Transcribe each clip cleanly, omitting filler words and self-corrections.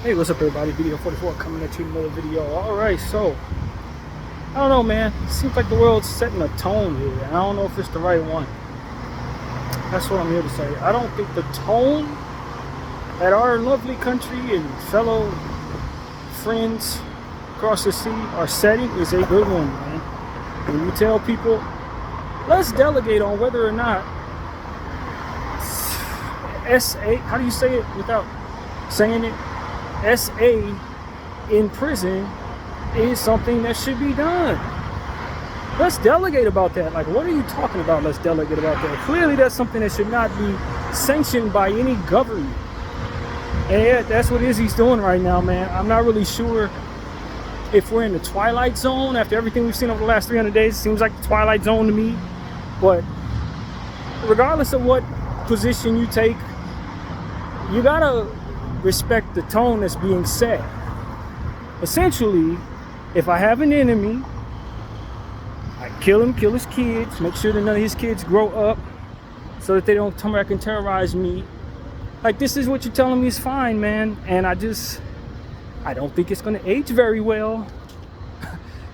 Hey, what's up everybody? Bdf 44 coming at you with another video. Alright, so I don't know, man. It seems like the world's setting a tone here. I don't know if it's the right one. That's what I'm here to say. I don't think the tone that our lovely country and fellow friends across the sea are setting is a good one, man. When you tell people, let's delegate on whether or not SA, how do you say it without saying it? SA in prison is something that should be done. Let's delegate about that. Like, what are you talking about? Let's delegate about that. Clearly, that's something that should not be sanctioned by any government. And yeah, that's what Izzy's doing right now, man. I'm not really sure if we're in the twilight zone after everything we've seen over the last 300 days. It seems like the twilight zone to me. But regardless of what position you take, you gotta respect the tone that's being set. Essentially, if I have an enemy, I kill him, kill his kids, make sure that none of his kids grow up so that they don't come back and terrorize me. Like, this is what you're telling me is fine, man. And I don't think it's gonna age very well.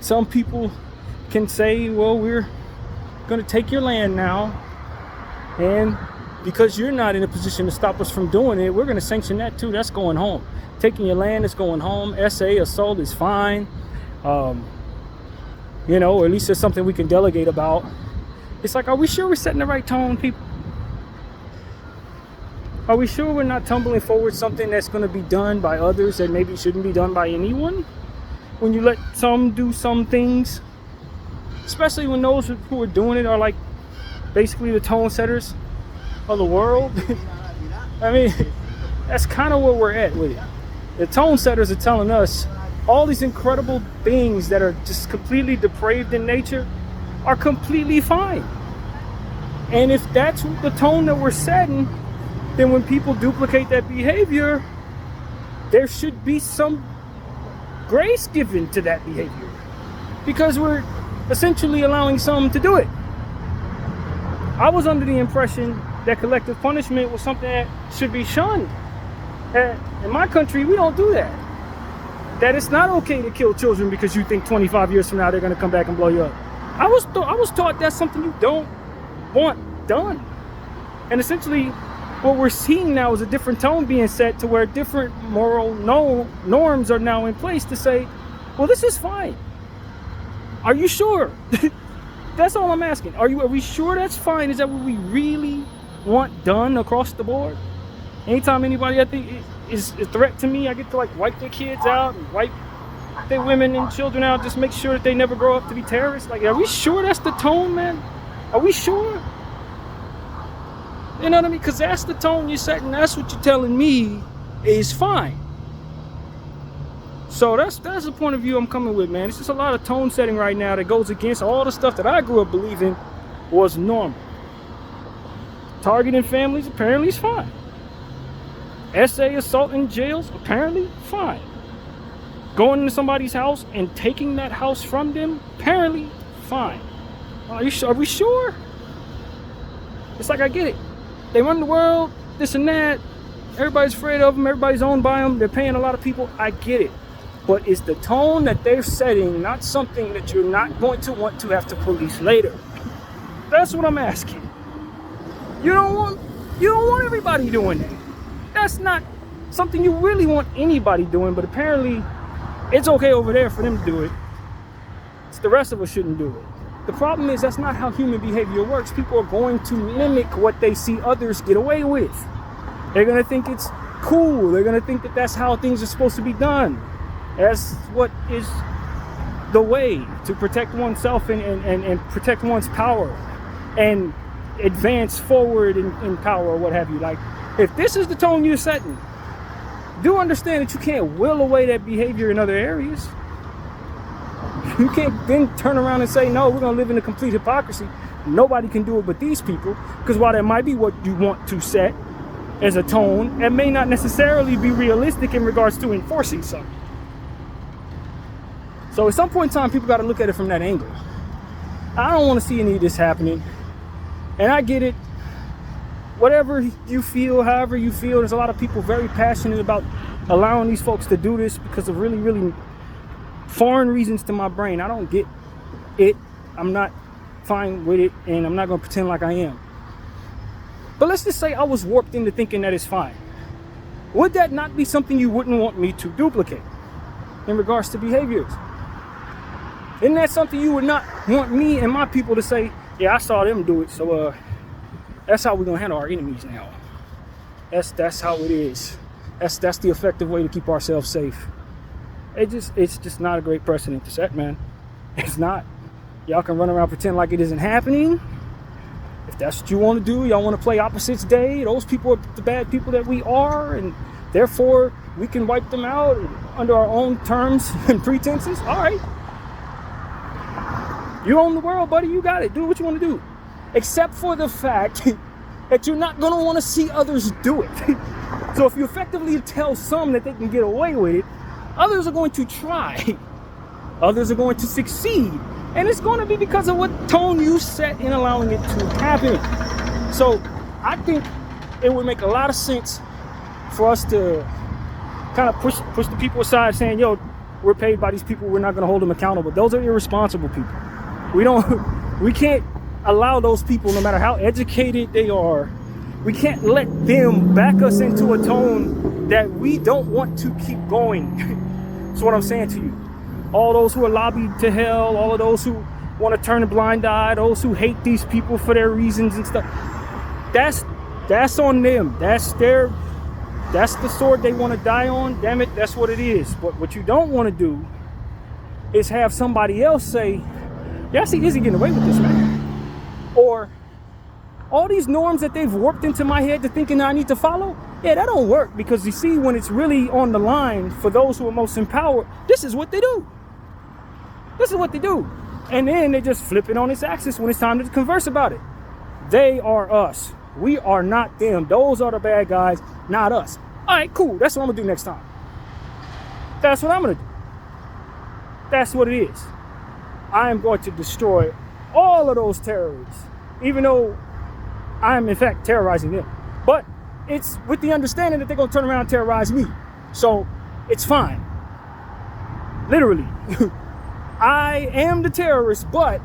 Some people can say, well, we're gonna take your land now, and because you're not in a position to stop us from doing it, we're going to sanction that too. That's going home. Taking your land is going home. SA assault is fine. Or at least it's something we can delegate about. It's like, are we sure we're setting the right tone, people? Are we sure we're not tumbling forward something that's going to be done by others that maybe shouldn't be done by anyone? When you let some do some things, especially when those who are doing it are like basically the tone setters of the world. I mean, that's kind of where we're at with it. The tone setters are telling us all these incredible beings that are just completely depraved in nature are completely fine. And if that's the tone that we're setting, then when people duplicate that behavior, there should be some grace given to that behavior, because we're essentially allowing some to do it. I was under the impression that collective punishment was something that should be shunned. In my country, we don't do that. That it's not okay to kill children because you think 25 years from now they're going to come back and blow you up. I was taught that's something you don't want done. And essentially, what we're seeing now is a different tone being set to where different moral norms are now in place to say, well, this is fine. Are you sure? That's all I'm asking. Are we sure that's fine? Is that what we really want done across the board? Anytime anybody I think is a threat to me, I get to like wipe their kids out and wipe their women and children out, just make sure that they never grow up to be terrorists. Like, are we sure that's the tone, man? Are we sure? You know what I mean? Because that's the tone you're setting. That's what you're telling me is fine. So that's the point of view I'm coming with, man. It's just a lot of tone setting right now that goes against all the stuff that I grew up believing was normal. Targeting families apparently is fine. SA assault in jails apparently fine. Going into somebody's house and taking that house from them apparently fine. Are we sure? It's like, I get it. They run the world, this and that. Everybody's afraid of them. Everybody's owned by them. They're paying a lot of people. I get it. But is the tone that they're setting not something that you're not going to want to have to police later? That's what I'm asking. You don't want everybody doing that. That's not something you really want anybody doing, but apparently it's okay over there for them to do it. It's the rest of us shouldn't do it. The problem is that's not how human behavior works. People are going to mimic what they see others get away with. They're going to think it's cool. They're going to think that that's how things are supposed to be done. That's what is the way to protect oneself and protect one's power and advance forward in power or what have you. Like, if this is the tone you're setting, do understand that you can't will away that behavior in other areas. You can't then turn around and say, no, we're going to live in a complete hypocrisy. Nobody can do it but these people. Because while that might be what you want to set as a tone, it may not necessarily be realistic in regards to enforcing something. So at some point in time, people got to look at it from that angle. I don't want to see any of this happening. And I get it. Whatever you feel, however you feel, there's a lot of people very passionate about allowing these folks to do this because of really, really foreign reasons to my brain. I don't get it. I'm not fine with it, and I'm not going to pretend like I am. But let's just say I was warped into thinking that it's fine. Would that not be something you wouldn't want me to duplicate in regards to behaviors? Isn't that something you would not want me and my people to say, yeah, I saw them do it, so that's how we're going to handle our enemies now. That's how it is. That's the effective way to keep ourselves safe. It's just not a great precedent to set, man. It's not. Y'all can run around pretend like it isn't happening. If that's what you want to do, y'all want to play opposites day, those people are the bad people that we are, and therefore we can wipe them out under our own terms and pretenses. All right. You own the world, buddy. You got it. Do what you want to do. Except for the fact that you're not going to want to see others do it. So if you effectively tell some that they can get away with it, others are going to try. Others are going to succeed. And it's going to be because of what tone you set in allowing it to happen. So I think it would make a lot of sense for us to kind of push the people aside, saying, yo, we're paid by these people, we're not going to hold them accountable. Those are irresponsible people. We can't allow those people, no matter how educated they are, we can't let them back us into a tone that we don't want to keep going. That's what I'm saying to you. All those who are lobbied to hell, all of those who want to turn a blind eye, those who hate these people for their reasons and stuff, that's on them. That's the sword they want to die on. Damn it, that's what it is. But what you don't want to do is have somebody else say, yeah, I see Izzy getting away with this, man. Or all these norms that they've warped into my head to thinking I need to follow, yeah, that don't work. Because you see, when it's really on the line for those who are most empowered, this is what they do. This is what they do. And then they just flip it on its axis when it's time to converse about it. They are us. We are not them. Those are the bad guys, not us. All right, cool. That's what I'm going to do next time. That's what I'm going to do. That's what it is. I am going to destroy all of those terrorists, even though I'm in fact terrorizing them. But it's with the understanding that they're going to turn around and terrorize me. So it's fine. Literally. I am the terrorist, but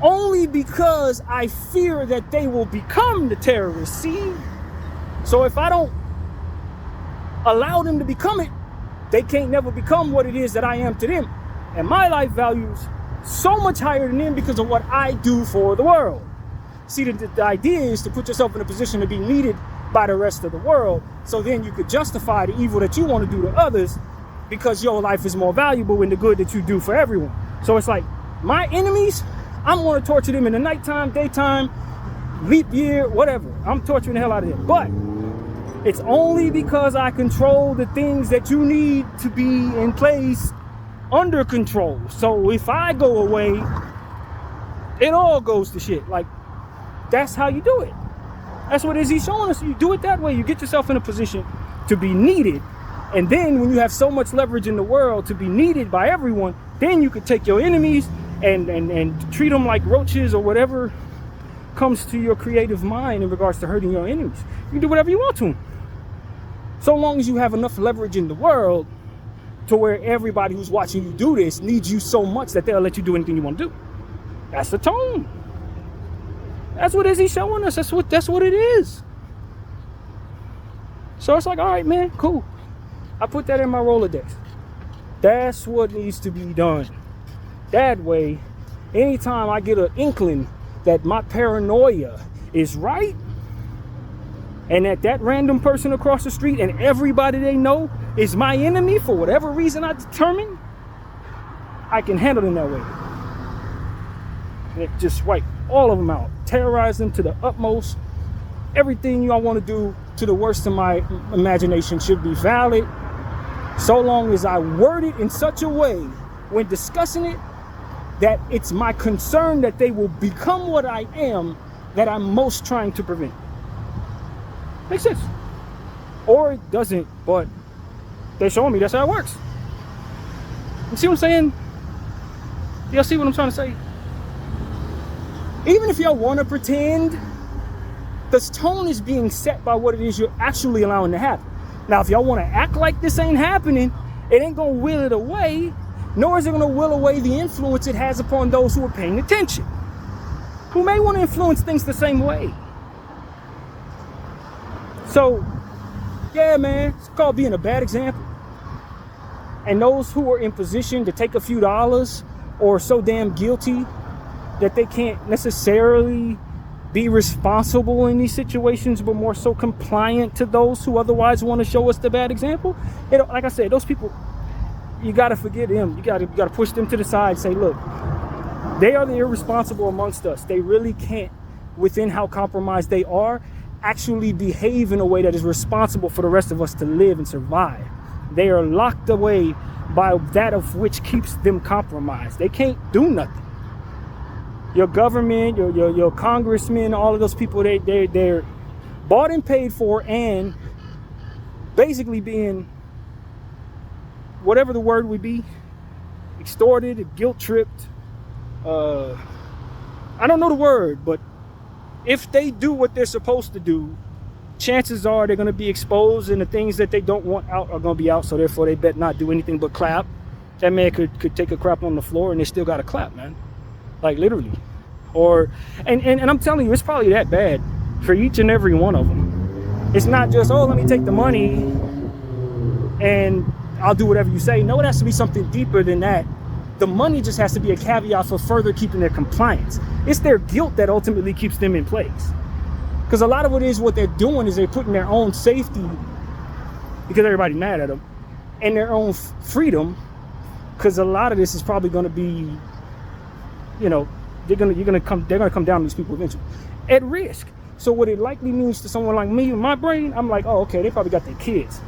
only because I fear that they will become the terrorists. See? So if I don't allow them to become it, they can't never become what it is that I am to them. And my life values so much higher than them because of what I do for the world. See, the idea is to put yourself in a position to be needed by the rest of the world, so then you could justify the evil that you want to do to others because your life is more valuable in the good that you do for everyone. So it's like, my enemies, I'm going to torture them in the nighttime, daytime, leap year, whatever. I'm torturing the hell out of them. But it's only because I control the things that you need to be in place under control. So if I go away, it all goes to shit. Like, that's how you do it. That's what he's showing us. You do it that way. You get yourself in a position to be needed. And then when you have so much leverage in the world to be needed by everyone, then you could take your enemies and treat them like roaches or whatever comes to your creative mind in regards to hurting your enemies. You can do whatever you want to them. So long as you have enough leverage in the world to where everybody who's watching you do this needs you so much that they'll let you do anything you want to do. That's the tone. That's what he's showing us. That's what it is. So it's like, all right, man, cool. I put that in my Rolodex. That's what needs to be done. That way, anytime I get an inkling that my paranoia is right, and that random person across the street and everybody they know is my enemy for whatever reason I determine, I can handle them that way. And just wipe all of them out. Terrorize them to the utmost. Everything y'all want to do to the worst of my imagination should be valid, so long as I word it in such a way when discussing it that it's my concern that they will become what I am that I'm most trying to prevent. Makes sense. Or it doesn't, but they're showing me that's how it works. You see what I'm saying? Y'all see what I'm trying to say? Even if y'all want to pretend, the tone is being set by what it is you're actually allowing to happen. Now, if y'all want to act like this ain't happening, it ain't going to will it away, nor is it going to will away the influence it has upon those who are paying attention, who may want to influence things the same way. So, yeah, man, it's called being a bad example. And those who are in position to take a few dollars or so damn guilty that they can't necessarily be responsible in these situations, but more so compliant to those who otherwise want to show us the bad example. Like I said, those people, you got to forget them. You got to push them to the side. Say, look, they are the irresponsible amongst us. They really can't, within how compromised they are, actually behave in a way that is responsible for the rest of us to live and survive. They are locked away by that of which keeps them compromised. They can't do nothing. Your government, your congressmen, all of those people, they're bought and paid for and basically being, whatever the word would be, extorted, guilt tripped. I don't know the word, but if they do what they're supposed to do, chances are they're going to be exposed, and the things that they don't want out are going to be out. So therefore, they better not do anything but clap. That man could take a crap on the floor, and they still got to clap, man. Like literally. And I'm telling you, it's probably that bad for each and every one of them. It's not just, oh, let me take the money and I'll do whatever you say. No, it has to be something deeper than that. The money just has to be a caveat for further keeping their compliance. It's their guilt that ultimately keeps them in place. Because a lot of it is what they're doing is they're putting their own safety, because everybody's mad at them, and their own freedom, because a lot of this is probably going to be, you know, they're gonna come down to these people eventually at risk. So what it likely means to someone like me, in my brain, I'm like, oh, okay, they probably got their kids.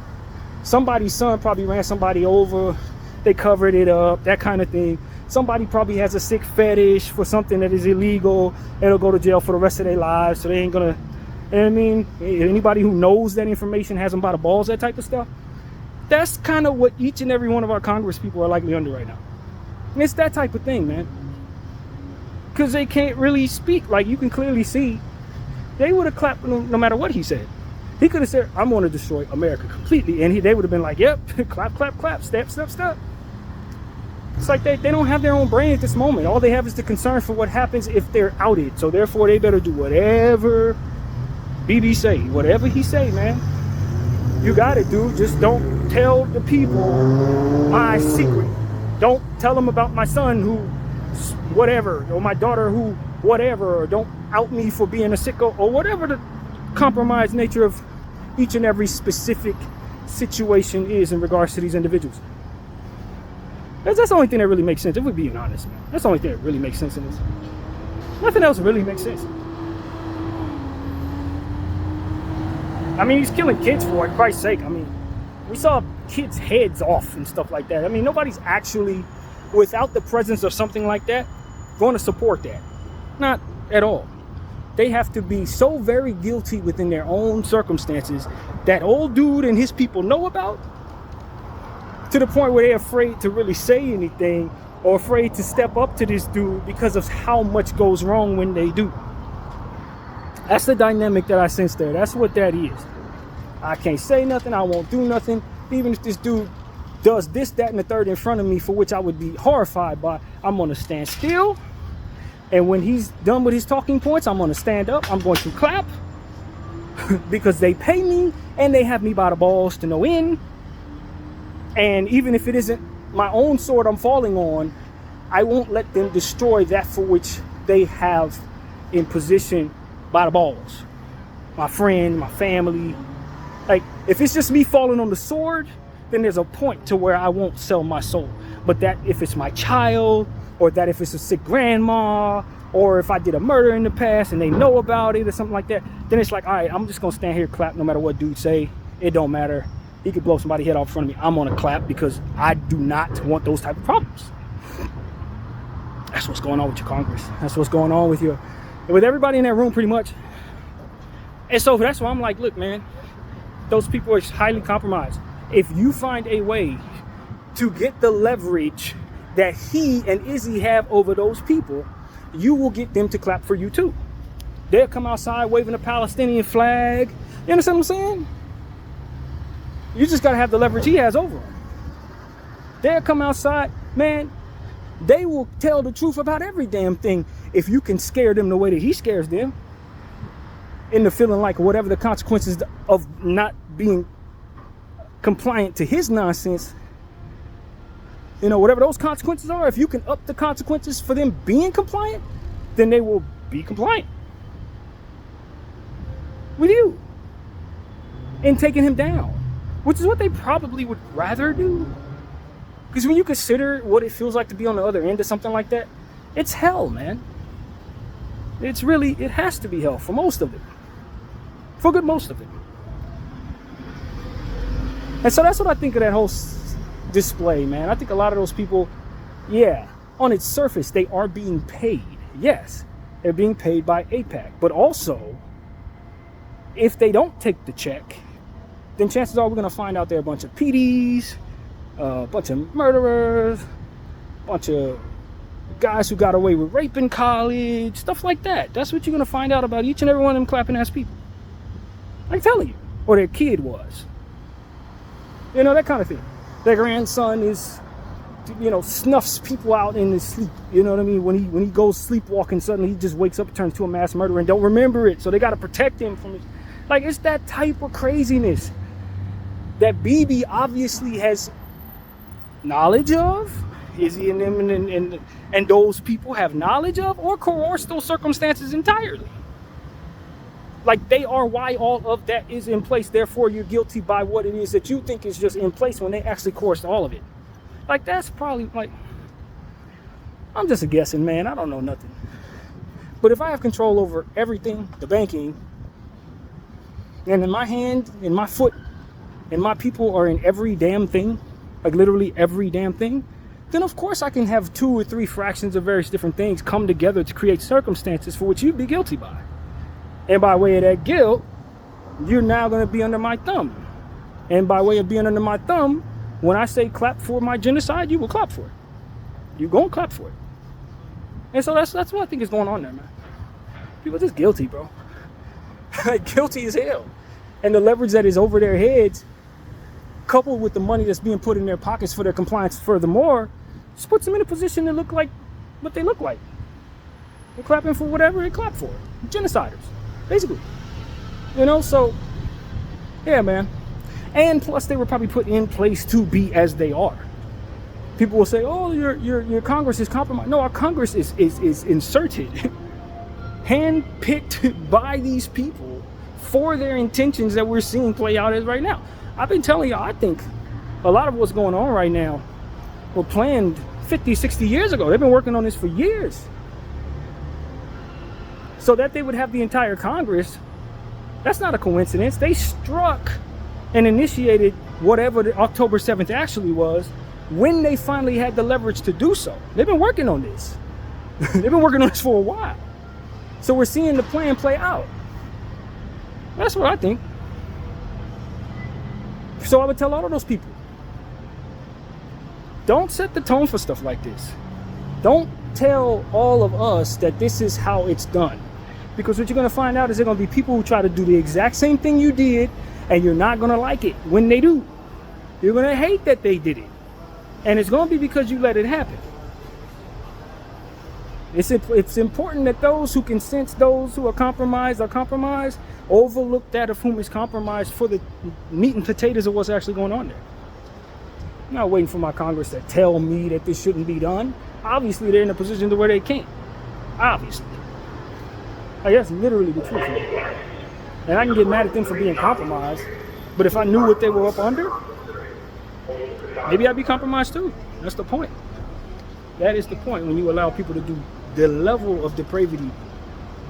Somebody's son probably ran somebody over, they covered it up, that kind of thing. Somebody probably has a sick fetish for something that is illegal, and they'll go to jail for the rest of their lives, so they ain't gonna, you know what I mean? Anybody who knows that information has them by the balls, that type of stuff. That's kind of what each and every one of our Congress people are likely under right now. And it's that type of thing, man. Because they can't really speak. Like, you can clearly see, they would have clapped no matter what he said. He could have said, I'm going to destroy America completely. And they would have been like, yep, clap, clap, clap, step, step, step. It's like they don't have their own brain at this moment. All they have is the concern for what happens if they're outed. So therefore, they better do whatever BB say. Whatever he say, man. You got it, dude. Just don't tell the people my secret. Don't tell them about my son who whatever, or my daughter who whatever, or don't out me for being a sicko, or whatever the compromised nature of each and every specific situation is in regards to these individuals. That's the only thing that really makes sense, if we're being honest, man. That's the only thing that really makes sense in this. Nothing else really makes sense. I mean, he's killing kids for it, Christ's sake. I mean, we saw kids' heads off and stuff like that. I mean, nobody's actually, without the presence of something like that, going to support that. Not at all. They have to be so very guilty within their own circumstances that old dude and his people know about, to the point where they're afraid to really say anything or afraid to step up to this dude because of how much goes wrong when they do. That's the dynamic that I sense there. That's what that is. I can't say nothing. I won't do nothing. Even if this dude does this, that, and the third in front of me, for which I would be horrified by, I'm going to stand still. And when he's done with his talking points, I'm going to stand up. I'm going to clap because they pay me and they have me by the balls to no end. And even if it isn't my own sword I'm falling on, I won't let them destroy that for which they have in position by the balls. My friend, my family. Like, if it's just me falling on the sword, then there's a point to where I won't sell my soul. But that if it's my child, or that if it's a sick grandma, or if I did a murder in the past and they know about it or something like that, then it's like, all right, I'm just gonna stand here, clap no matter what dude say. It don't matter. He could blow somebody's head off in front of me. I'm gonna clap because I do not want those type of problems. That's what's going on with your Congress. That's what's going on with everybody in that room, pretty much. And so that's why I'm like, look, man, those people are highly compromised. If you find a way to get the leverage that he and Izzy have over those people, you will get them to clap for you too. They'll come outside waving a Palestinian flag. You understand what I'm saying? You just got to have the leverage he has over them. They'll come outside, man, they will tell the truth about every damn thing if you can scare them the way that he scares them into feeling like whatever the consequences of not being compliant to his nonsense, you know, whatever those consequences are, if you can up the consequences for them being compliant, then they will be compliant with you in taking him down, which is what they probably would rather do. Because when you consider what it feels like to be on the other end of something like that, it's hell, man. It's really, it has to be hell for most of it. For good most of it. And so that's what I think of that whole display, man. I think a lot of those people, yeah, on its surface, they are being paid. Yes, they're being paid by AIPAC. But also, if they don't take the check, then chances are we're going to find out they're a bunch of PDs, a bunch of murderers, a bunch of guys who got away with rape in college, stuff like that. That's what you're going to find out about each and every one of them clapping ass people. I'm telling you. Or their kid was. You know, that kind of thing. Their grandson is, you know, snuffs people out in his sleep. You know what I mean? When he goes sleepwalking, suddenly he just wakes up and turns to a mass murderer and don't remember it. So they got to protect him from it. Like, it's that type of craziness that BB obviously has knowledge of. Is he in them and those people have knowledge of, or coerce those circumstances entirely? Like, they are why all of that is in place. Therefore, you're guilty by what it is that you think is just in place when they actually coerced all of it. Like, that's probably, like, I'm just a guessing, man. I don't know nothing. But if I have control over everything, the banking, and in my hand, in my foot, and my people are in every damn thing, like literally every damn thing, then of course I can have 2 or 3 fractions of various different things come together to create circumstances for which you'd be guilty by. And by way of that guilt, you're now going to be under my thumb. And by way of being under my thumb, when I say clap for my genocide, you will clap for it. You're going to clap for it. And so that's what I think is going on there, man. People are just guilty, bro. Guilty as hell. And the leverage that is over their heads, coupled with the money that's being put in their pockets for their compliance furthermore, just puts them in a position to look like what they look like. They're clapping for whatever they clap for. Genociders, basically. You know, so, yeah, man. And plus, they were probably put in place to be as they are. People will say, oh, your Congress is compromised. No, our Congress is inserted, handpicked by these people for their intentions that we're seeing play out as right now. I've been telling you, I think a lot of what's going on right now were planned 50, 60 years ago. They've been working on this for years. So that they would have the entire Congress, that's not a coincidence. They struck and initiated whatever the October 7th actually was when they finally had the leverage to do so. They've been working on this. They've been working on this for a while. So we're seeing the plan play out. That's what I think. So I would tell all of those people, don't set the tone for stuff like this. Don't tell all of us that this is how it's done. Because what you're going to find out is there are going to be people who try to do the exact same thing you did, and you're not going to like it when they do. You're going to hate that they did it. And it's going to be because you let it happen. It's important that those who can sense those who are compromised, overlook that of whom is compromised for the meat and potatoes of what's actually going on there. I'm not waiting for my Congress to tell me that this shouldn't be done. Obviously, they're in a position to where they can't. Obviously. Like, that's literally the truth. And I can get mad at them for being compromised, but if I knew what they were up under, maybe I'd be compromised too. That's the point. That is the point when you allow people to do the level of depravity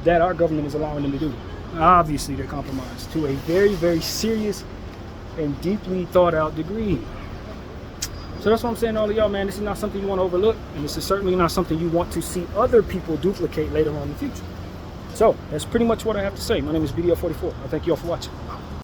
that our government is allowing them to do. Obviously, they're compromised to a very, very serious and deeply thought out degree. So that's what I'm saying to all of y'all, man. This is not something you want to overlook, and this is certainly not something you want to see other people duplicate later on in the future. So that's pretty much what I have to say. My name is Bdf 44. I thank you all for watching.